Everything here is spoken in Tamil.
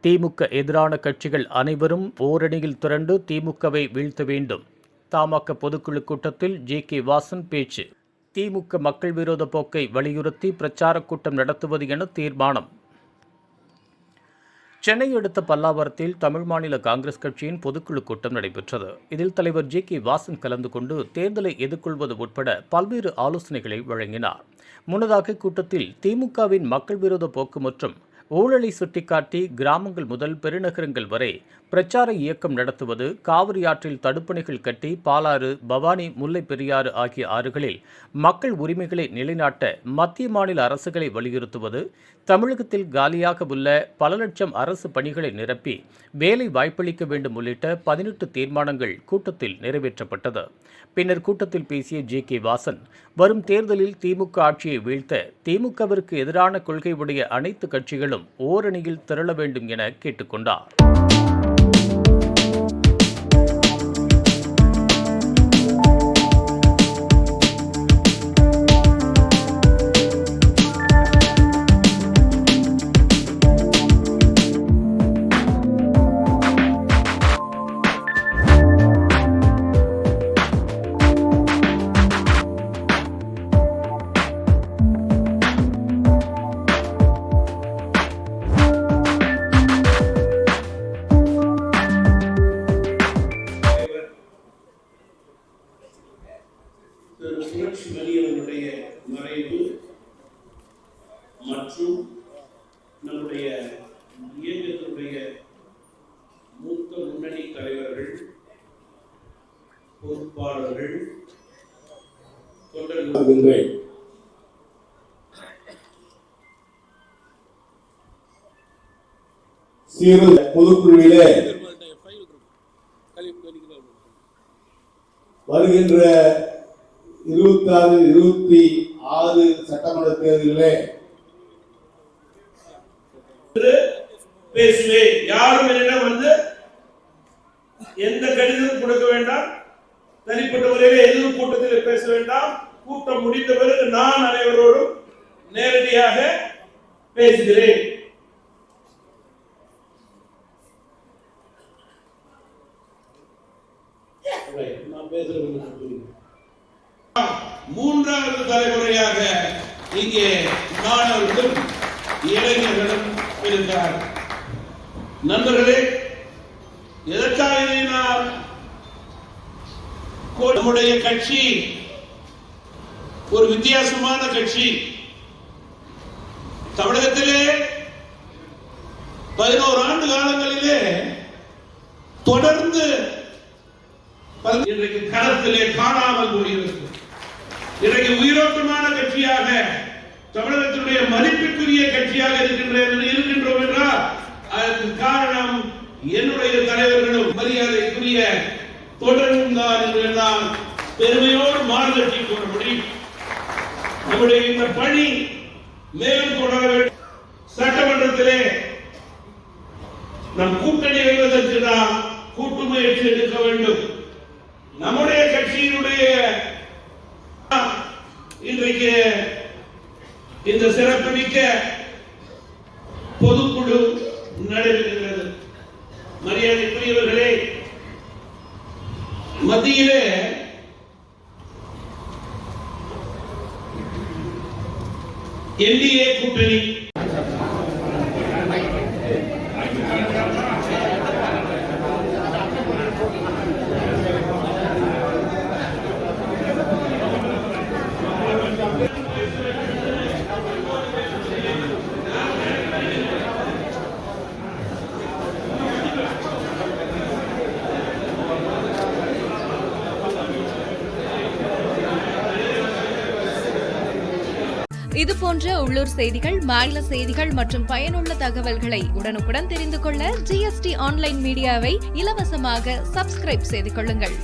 திமுக எதிரான கட்சிகள் அனைவரும் ஓரணியில் திரண்டு திமுகவை வீழ்த்த வேண்டும். தமாக பொதுக்குழு கூட்டத்தில் ஜி.கே. வாசன் பேச்சு. திமுக மக்கள் விரோத போக்கை வலியுறுத்தி பிரச்சாரக் கூட்டம் நடத்துவது என தீர்மானம். சென்னை அடுத்த பல்லாவரத்தில் தமிழ் மாநில காங்கிரஸ் கட்சியின் பொதுக்குழு கூட்டம் நடைபெற்றது. இதில் தலைவர் ஜி.கே. வாசன் கலந்து கொண்டு தேர்தலை எதிர்கொள்வது உட்பட பல்வேறு ஆலோசனைகளை வழங்கினார். முன்னதாக கூட்டத்தில் திமுகவின் மக்கள் விரோத போக்கு மற்றும் ஊழலை சுட்டிக்காட்டி கிராமங்கள் முதல் பெருநகரங்கள் வரை பிரச்சார இயக்கம் நடத்துவது, காவிரி ஆற்றில் தடுப்பணைகள் கட்டி பாலாறு, பவானி, முல்லை பெரியாறு ஆகிய ஆறுகளில் மக்கள் உரிமைகளை நிலைநாட்ட மத்திய மாநில அரசுகளை வலியுறுத்துவது, தமிழகத்தில் காலியாக உள்ள பல லட்சம் அரசு பணிகளை நிரப்பி வேலை வாய்ப்பளிக்க வேண்டும் உள்ளிட்ட 18 தீர்மானங்கள் கூட்டத்தில் நிறைவேற்றப்பட்டது. பின்னர் கூட்டத்தில் பேசிய ஜி.கே. வாசன், வரும் தேர்தலில் திமுக ஆட்சியை வீழ்த்த திமுகவிற்கு எதிரான கொள்கை உடைய அனைத்து கட்சிகளும் ஓரணியில் திரள வேண்டும் என கேட்டுக்கொண்டார். புரட்சி மதியவனுடைய மறைவு மற்றும் நம்முடைய இயக்கத்தினுடைய மூத்த முன்னணி தலைவர்கள், பொறுப்பாளர்கள், தொண்டர்கள் பொதுக்குழுவிலே வருகின்ற 26 சட்டமன்ற தேர்தலிலே பேசுவேன். யாரும் என்னிடம் வந்து எந்த கடிதம் கொடுக்க வேண்டாம், தனிப்பட்ட முறையில் எதுவும் கூட்டத்தில் பேச வேண்டாம். கூட்டம் முடிந்த பிறகு நான் அனைவரோடும் நேரடியாக பேசுகிறேன். நான் பேசுறேன். மூன்றாவது தலைமுறையாக இங்கே மாணவர்களும் இளைஞர்களும் இருக்கிறார். நண்பர்களே, எதற்காக நாம் நம்முடைய கட்சி ஒரு வித்தியாசமான கட்சி. தமிழகத்திலே 11 ஆண்டு காலங்களிலே தொடர்ந்து இன்றைக்கு களத்திலே காணாமல் போயிருக்கிறது. இன்றைக்கு உயிரோட்டமான கட்சியாக, தமிழகத்தினுடைய மதிப்பிற்குரிய கட்சியாக இருக்கின்றோம் என்றால் அதற்கு காரணம் என்னுடைய தலைவர்களும் மரியாதைக்குரிய தொடரும் தான் என்று நான் பெருமையோடு மாறுதட்டி கூற முடியும். நம்முடைய இந்த பணி மேலும் தொடர வேண்டும். சட்டமன்றத்திலே நம் கூட்டணி வைப்பதற்கு நாம் கூட்டு முயற்சி எடுக்க வேண்டும். நம்முடைய கட்சியினுடைய இன்றைக்கு இந்த சிறப்புமிக்க பொதுக்குழு நடைபெறுகிறது. மரியாதைக்குரியவர்களே, மத்தியிலே என்டிஏ கூட்டணி இதுபோன்ற உள்ளூர் செய்திகள், மாநில செய்திகள் மற்றும் பயனுள்ள தகவல்களை உடனுக்குடன் தெரிந்து கொள்ள GST ஆன்லைன் மீடியாவை இலவசமாக சப்ஸ்கிரைப் செய்து கொள்ளுங்கள்.